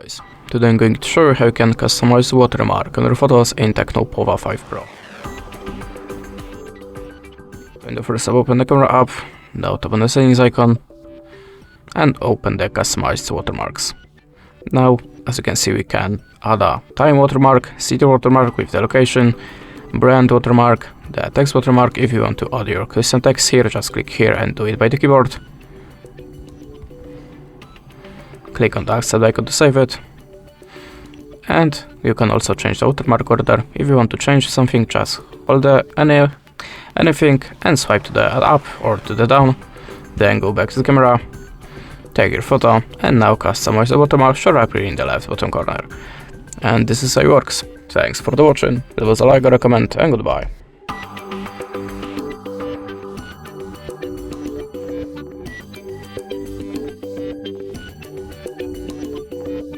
guys, today I'm going to show you how you can customize the watermark on your photos in Tecno Pova 5 Pro. In the first step, open the camera app, now tap on the settings icon and open the customized watermarks. Now, as you can see, we can add a time watermark, city watermark with the location, brand watermark, the text watermark. If you want to add your custom text here, just click here and do it by the keyboard. Click on the accept icon to save it. And you can also change the watermark order. If you want to change something, just hold anything and swipe to the up or to the down. Then go back to the camera, take your photo, and now customize the watermark should appear in the left bottom corner. And this is how it works. Thanks for the watching. It was a like or a comment, and goodbye.